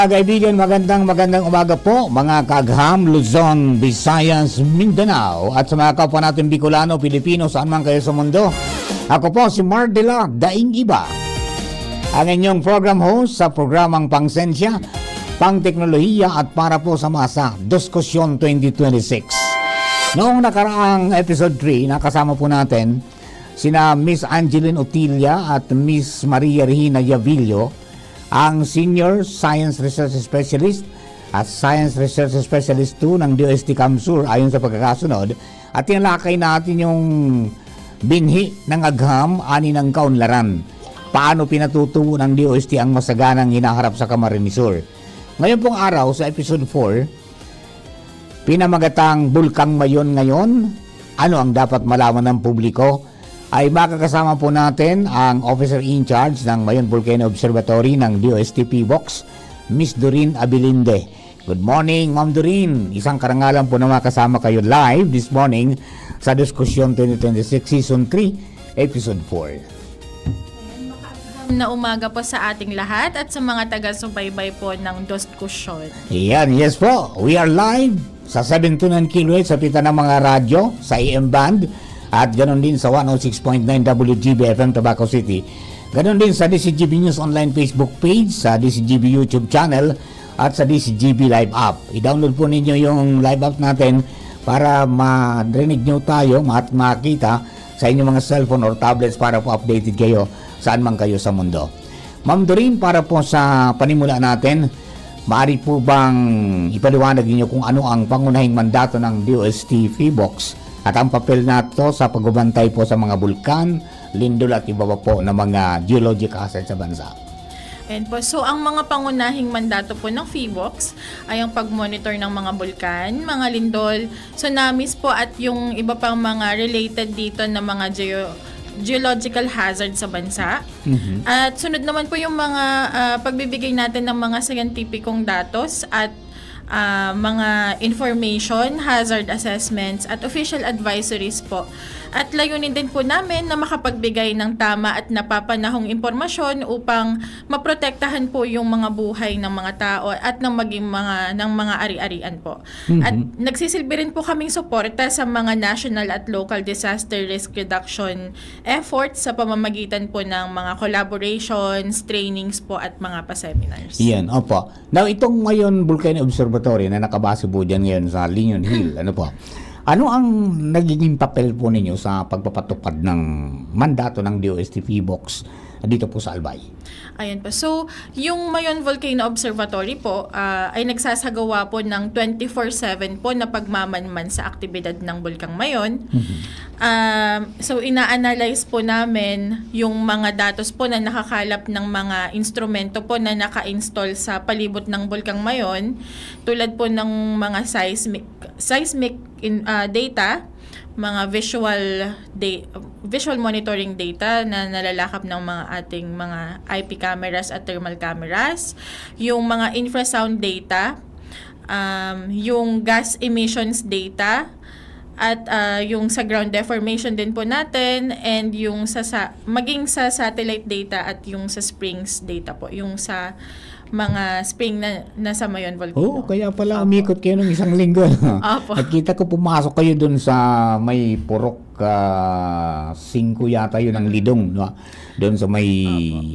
Mga kaibigan, magandang umaga po, mga kagham, Luzon, Visayas, Mindanao, at sa mga kapwa natin Bicolano, Pilipino, saan man kayo sa mundo. Ako po si Mark de la Daing Iba, ang inyong program host sa programang Pangsensya, Pang-Teknolohiya at para po sa masa, Diskusyon 2026. Noong nakaraang episode 3, nakasama po natin sina Miss Angeline Otilia at Miss Maria Regina Yavillo, ang Senior Science Research Specialist at Science Research Specialist 2 ng DOST Kamsur ayon sa pagkakasunod, at tinalakay natin yung binhi ng agham ani ng kaunlaran. Paano pinatutuo ng DOST ang masaganang hinaharap sa Camarines Sur. Ngayon pong araw sa episode 4, pinamagatang Bulkang Mayon ngayon, ano ang dapat malaman ng publiko, ay makakasama po natin ang Officer in Charge ng Mayon Volcano Observatory ng DOST PBOX, Miss Doreen Abilinde. Good morning, Ma'am Doreen. Isang karangalan po na makasama kayo live this morning sa Diskusyon 2026 Season 3, Episode 4. Na umaga po sa ating lahat at sa mga taga-subaybay po ng Diskusyon. Yan, yes po. We are live sa 729 kHz sa pita ng mga radyo sa AM band. At ganoon din sa 106.9 WGB FM Tabaco City. Ganoon din sa DCGB News Online Facebook page, sa DCGB YouTube channel at sa DCGB Live App. I-download po ninyo yung live app natin para ma-rinig nyo tayo at makita sa inyong mga cellphone or tablets para po updated kayo saan man kayo sa mundo. Ma'am Doreen, para po sa panimula natin, maaari po bang ipaliwanag niyo kung ano ang pangunahing mandato ng DOST PBOX at ang papel nato sa pagbabantay po sa mga bulkan, lindol at iba pa po na mga geologic assets sa bansa? And po, so ang mga pangunahing mandato po ng PBOX ay ang pag-monitor ng mga bulkan, mga lindol, tsunamis po at yung iba pang mga related dito na mga geological hazard sa bansa. At sunod naman po yung mga pagbibigay natin ng mga scientificong datos at mga information, hazard assessments at official advisories po. At layunin din po namin na makapagbigay ng tama at napapanahong impormasyon upang maprotektahan po yung mga buhay ng mga tao at ng mga ari-arian po. At nagsisilbi rin po kaming suporta sa mga national at local disaster risk reduction efforts sa pamamagitan po ng mga collaborations, trainings po at mga pa-seminars. Yan, opo. Now, itong Mayon Volcano Observatory na nakabase po dyan ngayon sa Linion Hill, ano ang nagiging papel po ninyo sa pagpapatupad ng mandato ng DOST PBOX dito po sa Albay? Ayan po. So, yung Mayon Volcano Observatory po ay nagsasagawa po ng 24/7 po na pagmamanman sa aktibidad ng Bulkang Mayon. So, ina-analyze po namin yung mga datos po na nakakalap ng mga instrumento po na naka-install sa palibot ng Bulkang Mayon, tulad po ng mga seismic data, mga visual monitoring data na nalalakap ng mga ating mga IP cameras at thermal cameras, yung mga infrasound data, yung gas emissions data, at yung sa ground deformation din po natin, and yung maging sa satellite data at yung sa springs data po, yung sa mga spring na nasa Mayon Volcano. Kaya pala umikot kayo ng isang linggo. Nakita ko pumasok kayo dun sa may purok 5 yata yun ang lidong, no? Doon sa may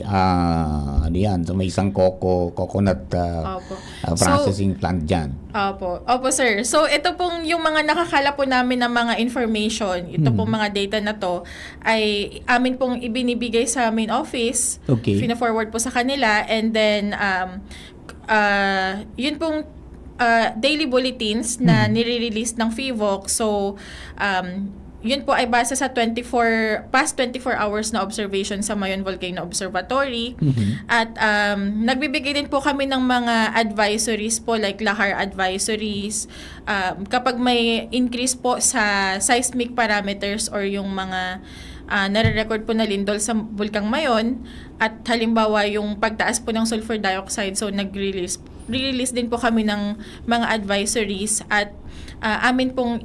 sa may isang coconut processing plant dyan. Opo sir. So ito pong yung mga nakakala po namin ng mga information, ito pong mga data na to ay amin pong ibinibigay sa main office. Fina-forward po sa kanila, and then yun pong daily bulletins na nire-release ng PBOX. So yun po ay base sa past 24 hours na observation sa Mayon Volcano Observatory. At nagbibigay din po kami ng mga advisories po, like LAHAR advisories. Kapag may increase po sa seismic parameters or yung mga nare-record po na lindol sa Bulkang Mayon at halimbawa yung pagtaas po ng sulfur dioxide, so release din po kami ng mga advisories at amin pong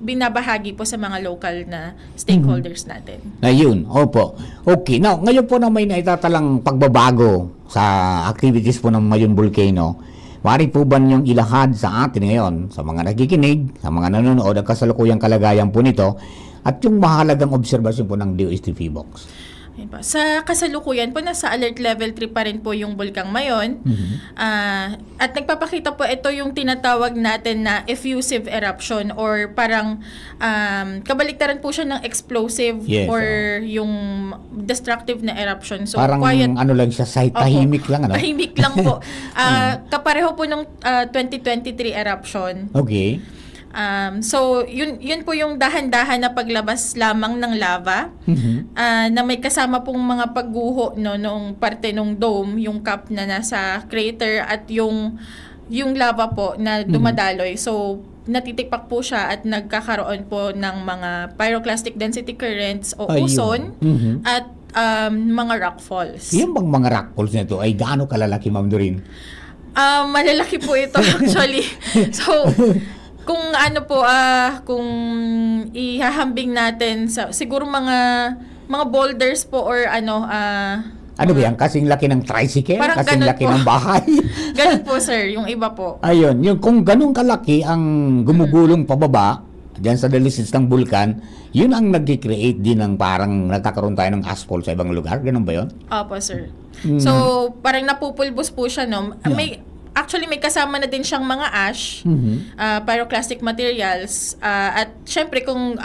binabahagi po sa mga local na stakeholders natin. Ayun, opo. Okay, now, ngayon po na may naitatalang pagbabago sa activities po ng Mayon Volcano, maaari po ba niyong ilahad sa atin ngayon, sa mga nakikinig, sa mga nanonood, ang kasalukuyang kalagayan po nito, at yung mahalagang obserbasyon po ng DOST PHIVOLCS? Ayun po. Sa kasalukuyan po, nasa alert level 3 pa rin po yung Bulkang Mayon. At nagpapakita po ito yung tinatawag natin na effusive eruption or parang kabaliktaran po siya ng explosive or yung destructive na eruption. So, parang quiet. ano lang siya, tahimik lang, ano? Tahimik lang po. Kapareho po ng 2023 eruption. Okay. So, yun po yung dahan-dahan na paglabas lamang ng lava na may kasama pong mga pagguho noong parte ng dome, yung cap na nasa crater at yung lava po na dumadaloy. So, natitikpak po siya at nagkakaroon po ng mga pyroclastic density currents o ozone at mga rock falls. Yung bang mga rock falls na ito ay gaano kalalaki, Ma'am Doreen? Malalaki po ito actually. So, kung ano po, kung ihahambing natin sa siguro mga boulders po or ano ba yan? Kasing laki ng tricycle? Parang Kasing laki po ng bahay? Ganun po, sir. Yung iba po. Ayun. Yung, kung ganun kalaki ang gumugulong pababa, dyan sa dalisits ng bulkan, yun ang nag-create din ng parang nagkakaroon tayo ng asphalt sa ibang lugar. Ganun ba yun? Opo, sir. So, parang napupulbos po siya, no? Actually, may kasama na din siyang mga ash, pyroclastic materials, at syempre kung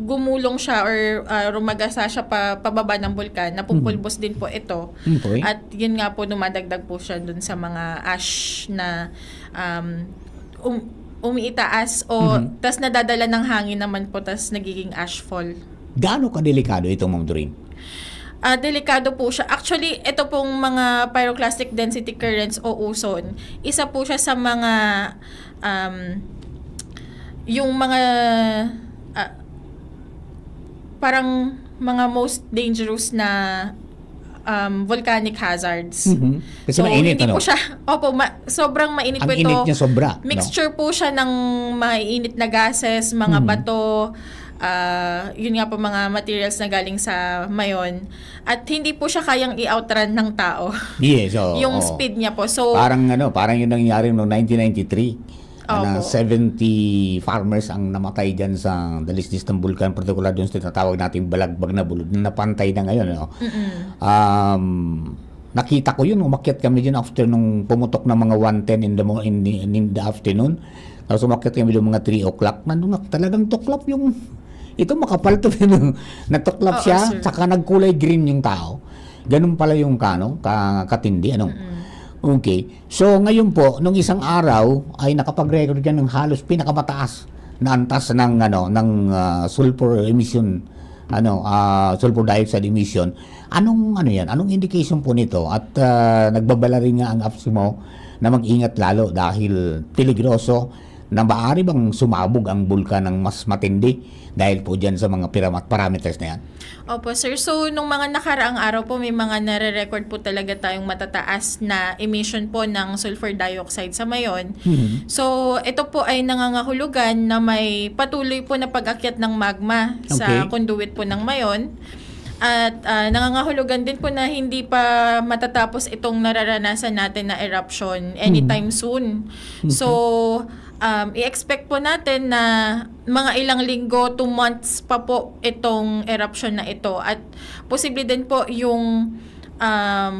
gumulong siya or rumagasa siya pababa ng bulkan, napupulbos din po ito. Okay. At yun nga po, dumadagdag po siya dun sa mga ash na umiitaas tas nadadala ng hangin naman po, tas nagiging ashfall. Gaano kadelikado itong, Ma'am Doreen? Delikado po siya. Actually, ito pong mga pyroclastic density currents o ozone, isa po siya sa mga yung mga parang mga most dangerous na volcanic hazards. Kasi mainit, hindi ano? po siya, sobrang mainit Ang po ito. init niya sobra. Mixture po siya ng mainit na gases, mga bato, yun nga po, mga materials na galing sa Mayon. At hindi po siya kayang i-outrun ng tao. Yes, yung speed niya po. So, parang yun nangyari noong 1993. 70 farmers ang namatay dyan sa dalisdis ng bulkan, particular doon sa tinatawag nating balagbag na bulod na napantay na ngayon. Nakita ko yun, umakyat kami dyan after nung pumutok na mga 1:10 in the afternoon. Tapos umakyat kami doon mga 3 o'clock. Nandun talagang tuklap yung, ito makapal to, natuklap siya, saka nagkulay green yung tao. Ganun pala yung katindi, Okay. So, ngayon po, nung isang araw, ay nakapag-record yan ng halos pinakamataas na antas ng, sulfur emission, sulfur dioxide emission. Anong indication po nito? At nagbabala rin nga ang AFSCMO na mag-ingat lalo dahil peligroso na maaari bang sumabog ang bulkan ng mas matindi dahil po dyan sa mga parameters na yan? Opo, sir. So, nung mga nakaraang araw po, may mga nare-record po talaga tayong matataas na emission po ng sulfur dioxide sa Mayon. So, ito po ay nangangahulugan na may patuloy po na pag-akyat ng magma sa conduit po ng Mayon. At nangangahulugan din po na hindi pa matatapos itong nararanasan natin na eruption anytime soon. So, i-expect po natin na mga ilang linggo, 2 months pa po itong eruption na ito. At posible din po yung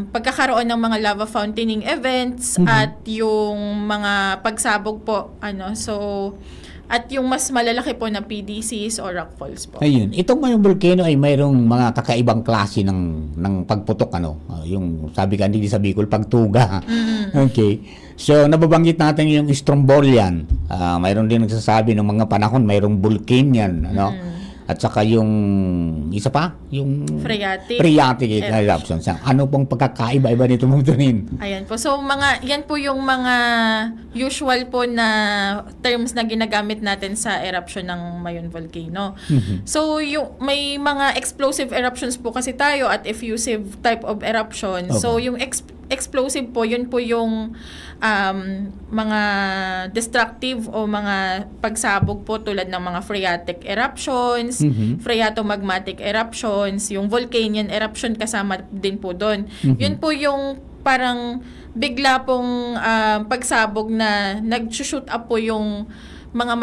pagkakaroon ng mga lava fountaining events at yung mga pagsabog po. At yung mas malalaki po na PDCs o rockfalls po. Ayun. Itong Mayon Volcano ay mayroong mga kakaibang klase ng pagputok, yung sabi ka, hindi sa Bicol, pagtuga. Okay. So, nababanggit natin yung Strombolian. Mayroon din nagsasabi ng mga panahon, mayroong Vulcanian, at saka yung isa pa, yung phreatic eruptions. Ano pong pagkakaiba-iba nito, Ma'am Tunin? Ayan po. So, yan po yung mga usual po na terms na ginagamit natin sa eruption ng Mayon Volcano. So, may mga explosive eruptions po kasi tayo at effusive type of eruption. Okay. So, yung explosive po, yun po yung mga destructive o mga pagsabog po tulad ng mga phreatic eruptions, phreatomagmatic eruptions, yung volcanian eruption kasama din po doon. Yun po yung parang bigla pong pagsabog na nag-shoot up po yung mga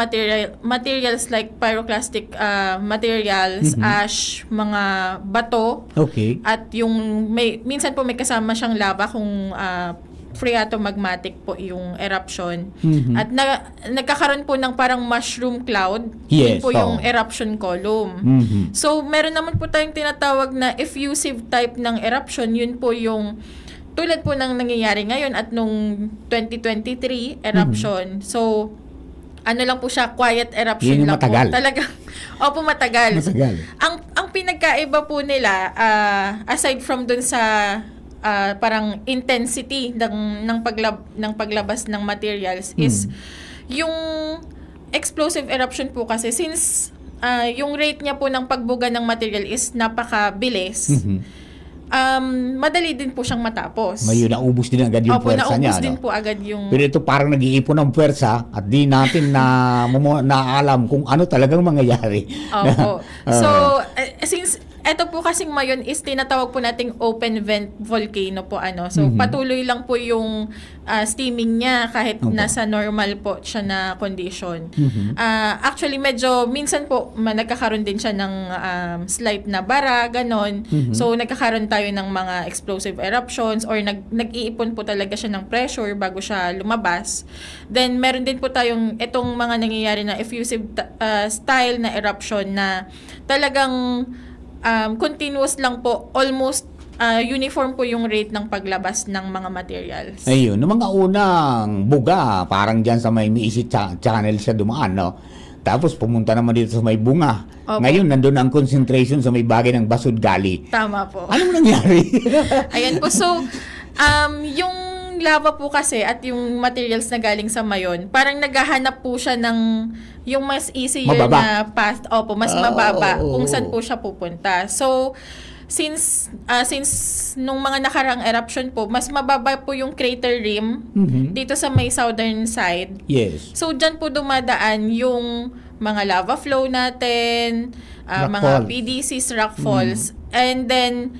materials like pyroclastic materials, ash, mga bato. Okay. At yung minsan po may kasama siyang lava kung phreatomagmatic po yung eruption. At nagkakaroon po ng parang mushroom cloud. Yun Yes, po yung eruption column. So, meron naman po tayong tinatawag na effusive type ng eruption. Yun po yung tulad po ng nangyayari ngayon at nung 2023 eruption. So, ano lang po siya, quiet eruption Yun yung lang matagal. po. Talagang, opo, matagal. Matagal. Ang pinagkaiba po nila, aside from dun sa parang intensity ng paglabas ng materials is yung explosive eruption po kasi since yung rate niya po ng pagbuga ng material is napakabilis. Madali din po siyang matapos. May naubos din agad yung Opo, puwersa niya. naubos din po agad yung... Pero ito parang nag-iipon ng puwersa at di natin naalam kung ano talagang mangyayari. Opo. So, since eto po kasing Mayon is tinatawag po nating open vent volcano po So, patuloy lang po yung steaming niya kahit nasa normal po siya na condition. Actually, medyo minsan po nagkakaroon din siya ng slight na bara, ganon. So, nagkakaroon tayo ng mga explosive eruptions or nag-iipon po talaga siya ng pressure bago siya lumabas. Then, meron din po tayong itong mga nangyayari na effusive style na eruption na talagang continuous lang po, almost uniform po yung rate ng paglabas ng mga materials. Ayun, noong mga unang buga, parang dyan sa may Miisi Channel siya dumaan, no? Tapos pumunta naman dito sa may bunga. Opo. Ngayon, nandun ang concentration sa may bagay ng Basud Gali. Tama po. Anong nangyari? Ayan po. So, yung lava po kasi at yung materials na galing sa Mayon, parang naghahanap po siya ng yung mas easier Mababa. na path. Opo, mas mababa kung saan po siya pupunta. So, since nung mga nakarang eruption po, mas mababa po yung crater rim dito sa may southern side. Yes. So, dyan po dumadaan yung mga lava flow natin, Rock mga falls. PDCs, rock falls. And then,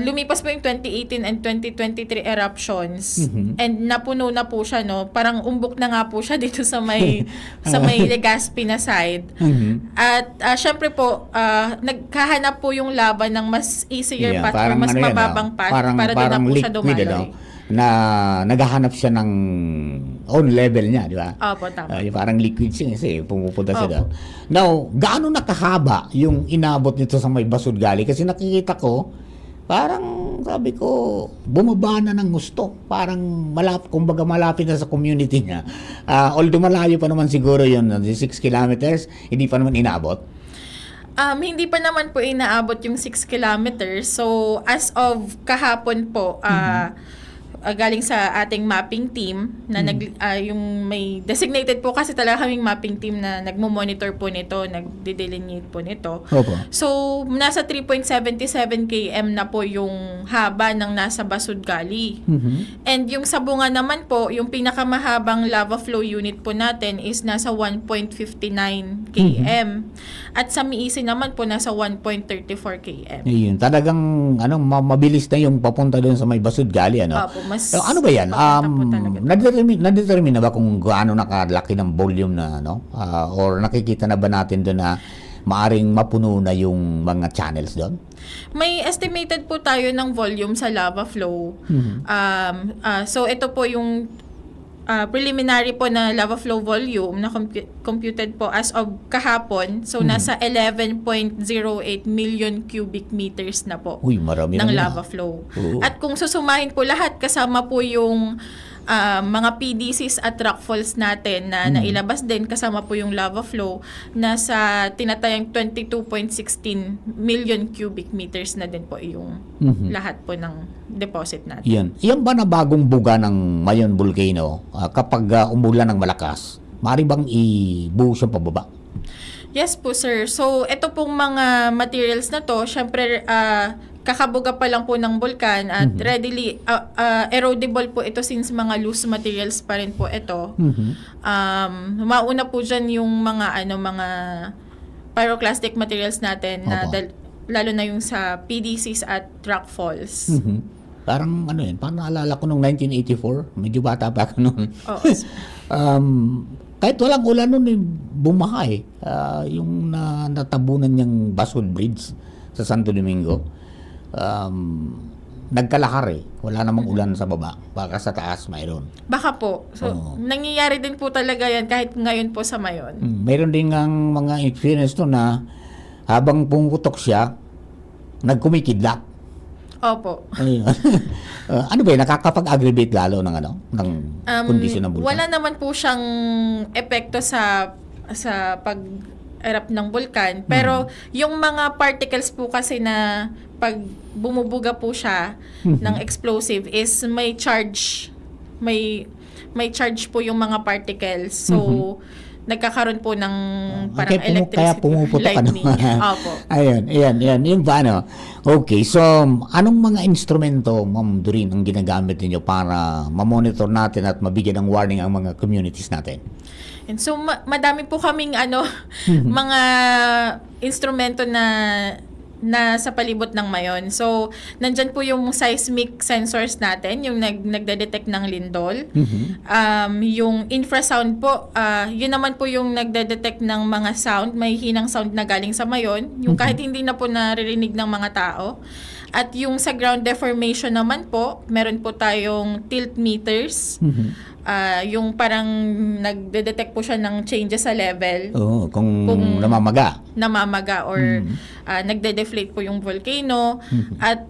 lumipas po yung 2018 and 2023 eruptions. And napuno na po siya, no? Parang umbok na nga po siya dito sa may Legazpi na side. At syempre po, nagkahanap po yung lava ng mas easier path or mas mababang path para doon na po siya dumaloy. Na naghahanap siya ng own level niya, di ba? Opo, tama. Yung parang liquid siya kasi pumupunta siya doon. Now, gaano nakahaba yung inabot nito sa may Basud Gali? Kasi nakikita ko, parang sabi ko, bumaba na ng gusto. Parang kumbaga malapit na sa community niya. Although malayo pa naman siguro yun, 6 kilometers, hindi pa naman inabot. Hindi pa naman po inaabot yung 6 kilometers. So, as of kahapon po, galing sa ating mapping team na yung may designated po kasi talaga kaming mapping team na nagmo-monitor po nito, nagde-delineate po nito. Opo. So, nasa 3.77 km na po yung haba ng nasa Basud Gali. And yung sa bunga naman po, yung pinakamahabang lava flow unit po natin is nasa 1.59 km. At sa Miisi naman po nasa 1.34 km. Ayun, talagang mabilis na yung papunta doon sa may Basud Gali, ano? Opo, mas Ano ba yan? papunta po talaga. Nadetermine na ba kung gaano nakalaki ng volume na or nakikita na ba natin doon na maaring mapuno na yung mga channels doon? May estimated po tayo ng volume sa lava flow. So ito po yung preliminary po na lava flow volume na computed po as of kahapon. So nasa 11.08 million cubic meters na po. Uy, marami ng na. lava flow. Oo. At kung susumahin po lahat, kasama po yung mga PDCs at rockfalls natin na nailabas din kasama po yung lava flow na sa tinatayang 22.16 million cubic meters na din po yung lahat po ng deposit natin. Yan ba na bagong buga ng Mayon Volcano kapag umulan ng malakas? Maaari bang ibuhos yung pababa? Yes po, sir. So, ito pong mga materials na to, syempre, kakabuga pa lang po ng bulkan at readily erodible po ito since mga loose materials pa rin po ito. Mauna po dyan yung mga pyroclastic materials natin na lalo na yung sa PDCs at rockfalls. Parang parang naalala ko nung 1984, medyo bata pa ako noon. Oo. Kahit walang ulan noon, bumaha yung natabunan niyang Basod Bridge sa Santo Domingo. Nagkalahar wala namang ulan sa baba, baka sa taas mayroon. Baka po. So, nangyayari din po talaga yan kahit ngayon po sa Mayon. Mayroon din ng mga experience to na habang pumuputok siya, nagkumikidlat. Opo. Ayun. Ano ba yun? Nakakapag-aggravate lalo ng kondisyon ng bulkan? Wala naman po siyang epekto sa pag-erupt ng bulkan. Pero yung mga particles po kasi na pag bumubuga po siya ng explosive is may charge. May charge po yung mga particles. So, nagkakaroon po ng parang electricity. Kaya pumuputok lightning. Opo. Ayun. Yung paano? Okay, so anong mga instrumento, Ma'am Doreen, ang ginagamit ninyo para ma-monitor natin at mabigyan ng warning ang mga communities natin? And so, madami po kaming mga instrumento na sa palibot ng Mayon. So, nandyan po yung seismic sensors natin, yung nagde-detect ng lindol. Yung infrasound po, yun naman po yung nagde-detect ng mga sound, may hinang sound na galing sa Mayon, yung kahit hindi na po naririnig ng mga tao. At yung sa ground deformation naman po, meron po tayong tilt meters. Yung parang nagde-detect po siya ng changes sa level. Kung namamaga or nagde-deflate po yung volcano. At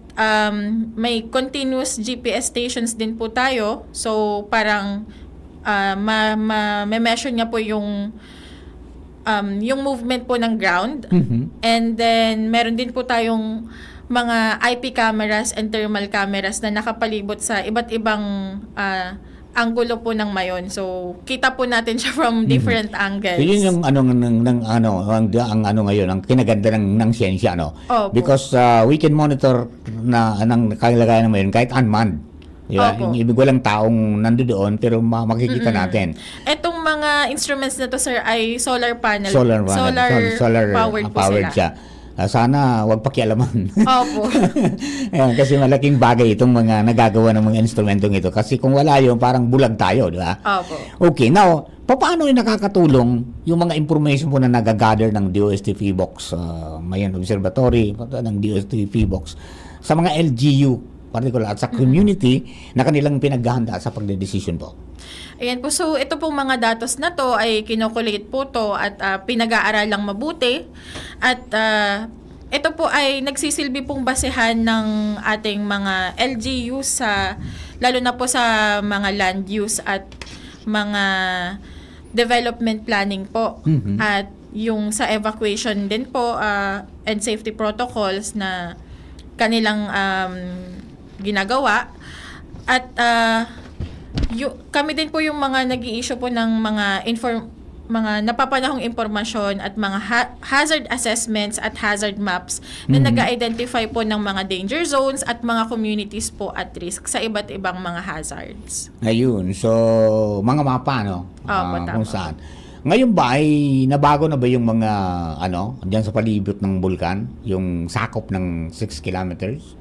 may continuous GPS stations din po tayo. So parang ma-measure niya po yung movement po ng ground. And then meron din po tayong mga IP cameras and thermal cameras na nakapalibot sa iba't ibang anggulo po ng Mayon. So, kita po natin siya from different angles. So, yun yung ngayon, ang kinaganda ng siyensya, Opo. Because we can monitor ng kalagayan ng Mayon kahit unmanned. Diba? Opo. Yung ibig walang taong nandoon pero makikita natin. Etong mga instruments na to, sir, ay solar panel. Solar powered po sila. siya. Sana wag pakialaman. Opo. Ayan, kasi malaking bagay itong mga nagagawa ng mga instrumentong ito. Kasi kung wala yun, parang bulag tayo, di ba? Opo. Okay, now, paano yung nakakatulong yung mga information po na nagagather ng DOST PHIVOLCS, Mayon Observatory, ng DOST PHIVOLCS, sa mga LGU, particular, at sa community na kanilang pinaghahanda sa pagdedesisyon po? Ayan po. So, ito pong mga datos na to ay kinokulate po to at pinag-aaralang mabuti. At ito po ay nagsisilbi pong basehan ng ating mga LGU lalo na po sa mga land use at mga development planning po. At yung sa evacuation din po and safety protocols na kanilang ginagawa. At kami din po yung mga nag-i-issue po ng mga napapanahong impormasyon at mga hazard assessments at hazard maps na nag-identify po ng mga danger zones at mga communities po at risk sa iba't ibang mga hazards. Ayun. So, mga mapa, kung saan. Ngayon ba ay nabago na ba yung mga diyan sa palibot ng bulkan, yung sakop ng 6 kilometers?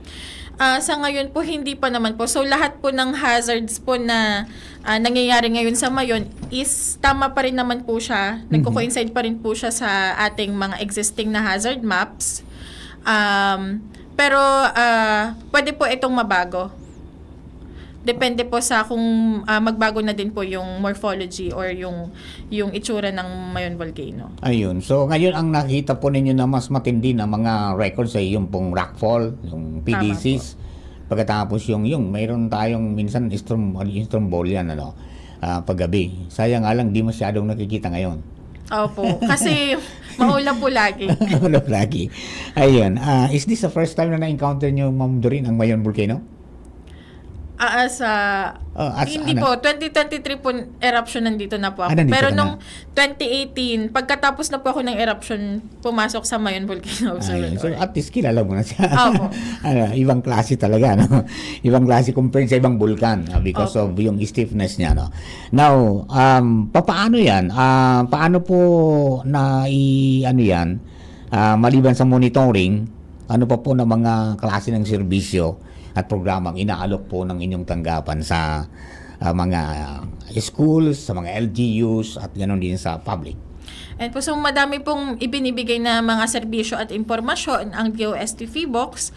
Sa ngayon po, hindi pa naman po. So, lahat po ng hazards po na nangyayari ngayon sa Mayon is tama pa rin naman po siya. Nagko-coincide pa rin po siya sa ating mga existing na hazard maps. Pero, pwede po itong mabago. Depende po sa kung magbago na din po yung morphology or yung itsura ng Mayon Volcano. Ayun. So, ngayon ang nakita po ninyo na mas matindi na mga records ay yung pong rockfall, yung PDCs. Pagkatapos yung mayroon tayong minsan Strombol yan, paggabi. Sayang nga lang, di masyadong nakikita ngayon. Opo, kasi maulap po lagi. Wala lagi. Ayun. Is this the first time na na-encounter nyo, Ma'am Doreen, ang Mayon Volcano? Hindi po, 2023 po eruption nandito na po ako. Nandito Pero ka nung 2018, pagkatapos na po ako ng eruption, pumasok sa Mayon Volcano Ayun. So, Observatory. at least kilala mo na siya. Opo. Ibang klase talaga, no? Ibang klase compared sa ibang bulkan because Opo. of yung stiffness niya, no? Now, paano yan? Paano po yan? Maliban sa monitoring, ano pa po na mga klase ng serbisyo at programang inaalok po ng inyong tanggapan sa mga schools, sa mga LGUs at ganoon din sa public? And po, so madami pong ibinibigay na mga serbisyo at impormasyon ang DOST Feebox.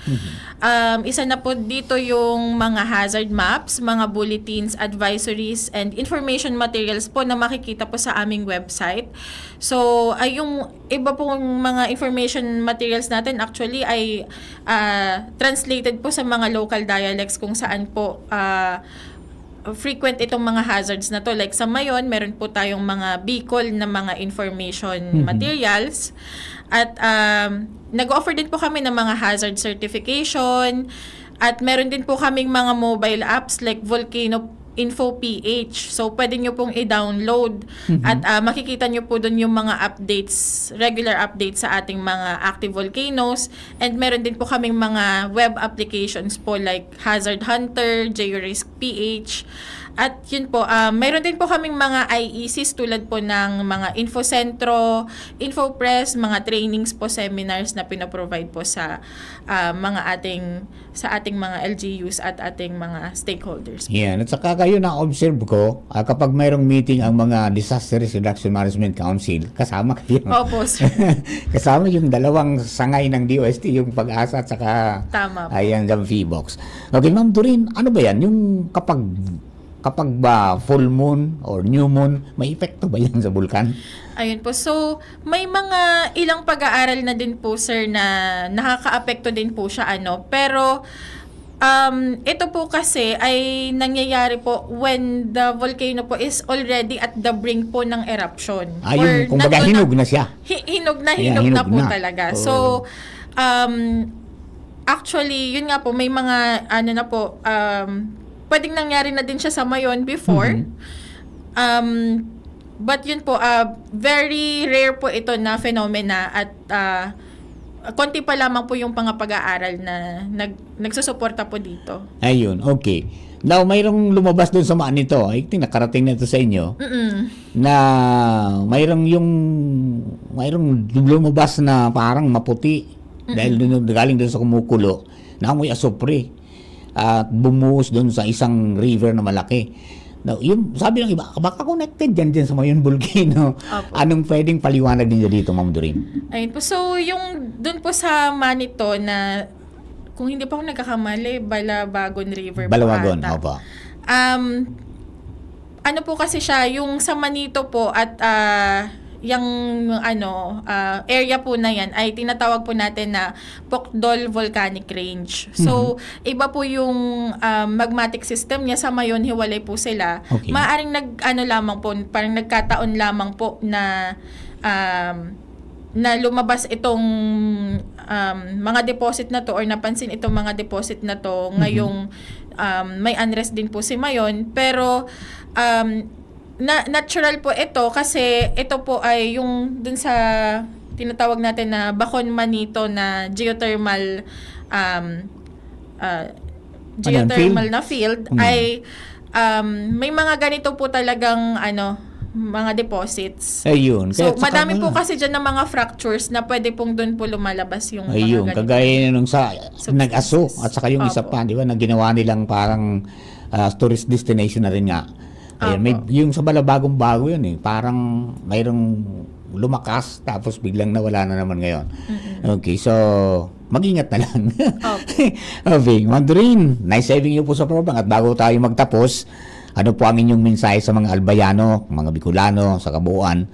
Isa na po dito yung mga hazard maps, mga bulletins, advisories, and information materials po na makikita po sa aming website. So, ay yung iba pong mga information materials natin actually ay translated po sa mga local dialects kung saan po frequent itong mga hazards na to. Like sa Mayon, meron po tayong mga Bicol na mga information materials. At nag-offer din po kami ng mga hazard certification. At meron din po kaming mga mobile apps like Volcano Info PH. So, pwede nyo pong i-download at makikita nyo po doon yung mga updates, regular updates sa ating mga active volcanoes. And meron din po kaming mga web applications po like Hazard Hunter, Georisk PH. At yun po, mayroon din po kaming mga IECs tulad po ng mga Infocentro, Infopress, mga trainings po, seminars na pinaprovide po sa ating mga LGUs at ating mga stakeholders. Yan. At saka kayo na-observe ko, kapag mayroong meeting ang mga Disaster Risk Reduction Management Council, kasama kayo. Opo, sir. Kasama yung dalawang sangay ng DOST, yung Pag-asa at saka Tama po. ayan, yung Feebox. Okay, Ma'am Doreen, ano ba yan? Yung kapag ba full moon or new moon, may epekto ba yan sa bulkan? Ayun po. So, may mga ilang pag-aaral na din po, sir, na nakaka-apekto din po siya, Pero, ito po kasi ay nangyayari po when the volcano po is already at the brink po ng eruption. Yung kumbaga hinog na siya. Hinog na Ayan, na hinog po na. talaga. Oo. So, actually, yun nga po, may mga, pwedeng nangyari na din siya sa Mayon before. But yun po, very rare po ito na phenomena at konti pa lamang po yung mga pag-aaral na nagsusuporta po dito. Ayun, okay. Now, mayroong lumabas doon sa maan nito. I think nakarating na ito sa inyo. Na mayroong lumabas na parang maputi. Dahil galing doon sa kumukulo. Na amoy asopre. At bumuhos doon sa isang river na malaki. Now, yung sabi ng iba, baka connected yan sa Mayon Volcano. Opo. Anong pwedeng paliwanag ninyo dito, Ma'am Doreen? Ayun po. So, yung doon po sa Manito na, kung hindi pa ako nagkakamali, Balabagon River Balawagon, po ata. opo. Ano po kasi siya, yung sa Manito po at yung area po na yan ay tinatawag po natin na Pokdol Volcanic Range. So, iba po yung magmatic system niya. Sa Mayon, hiwalay po sila. Okay. Maaring lamang po, parang nagkataon lamang po na lumabas itong mga deposit na to or napansin itong mga deposit na to ngayong may unrest din po si Mayon. Pero natural po ito kasi ito po ay yung dun sa tinatawag natin na Bacon Manito na geothermal na field ay may mga ganito po talagang mga deposits. Ayun. So, Kaya, madami po kasi dyan ng mga fractures na pwede pong doon po lumalabas yung ayun, mga ganito. kagaya nung sa Substances. nag-aso at saka yung isa Opo. pa, di ba, na ginawa nilang parang tourist destination na rin nga. Ayun, Opo. yung sa Balabagong bago yun parang mayroong lumakas tapos biglang nawala na naman ngayon. Okay, so mag-ingat na lang. Okay, Ma'am Doreen, nice having you po sa program at bago tayo magtapos, ano po ang inyong mensahe sa mga Albayano, mga Bicolano, sa kabuuan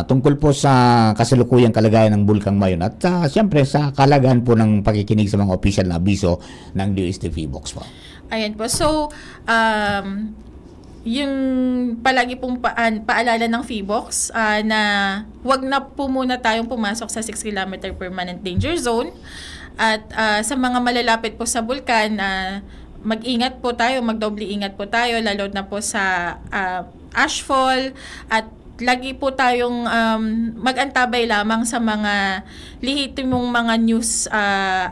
tungkol po sa kasalukuyang kalagayan ng Bulkang Mayon at siyempre sa kalagayan po ng pakikinig sa mga official na abiso ng DOST Feebox po. Ayan po. So, yung palagi pong paalala ng Feebox na wag na po muna tayong pumasok sa 6 km permanent danger zone. At sa mga malalapit po sa bulkan, mag-ingat po tayo, magdoble ingat po tayo, lalo na po sa ashfall, at lagi po tayong mag-antabay lamang sa mga lihitimong mga news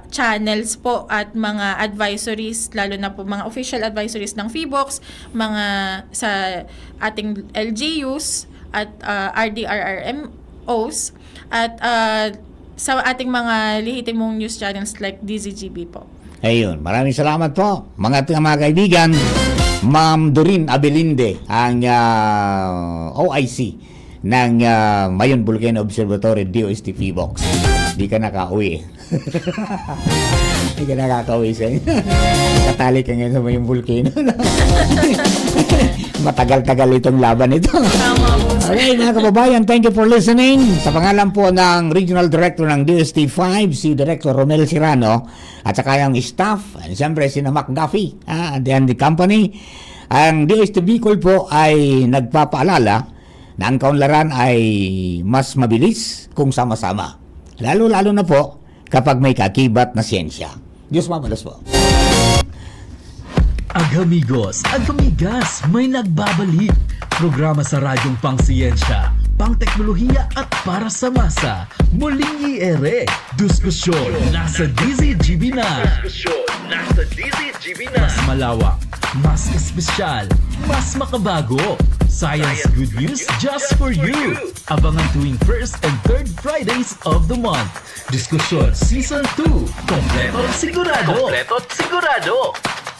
channels po at mga advisories, lalo na po mga official advisories ng Feebox, mga sa ating LGUs at RDRRMOs, at sa ating mga lihitimong news channels like DZGB po. Ayun, maraming salamat po mga kaibigan. Ma'am Doreen Abelinde, ang OIC ng Mayon Volcano Observatory DOST Feebox. Di ka nakauwi. Di ka nakakauwi sa inyo. Katali ka ngayon sa Mayon Volcano. Matagal-tagal itong laban ito. Tama po, sir. Okay, mga kababayan, thank you for listening. Sa pangalan po ng Regional Director ng DOST 5, si Director Romel Cirano, at saka yung staff, and siyempre si Mac Duffy, and the company, ang DOST Bicol po ay nagpapaalala na ang kaunlaran ay mas mabilis kung sama-sama. Lalo-lalo na po kapag may kakibat na siyensya. Diyos mabalos po. Agamigos, agamigas, may nagbabalik. Programa sa radyong pangsiyensya, pangteknolohiya at para sa masa. Muling iere, diskusyon nasa DZGB na. Mas malawak, mas espesyal, mas makabago. Science good news just for you. Abangan tuwing 1st and 3rd Fridays of the month. Diskusyon Season 2. Kompleto at sigurado.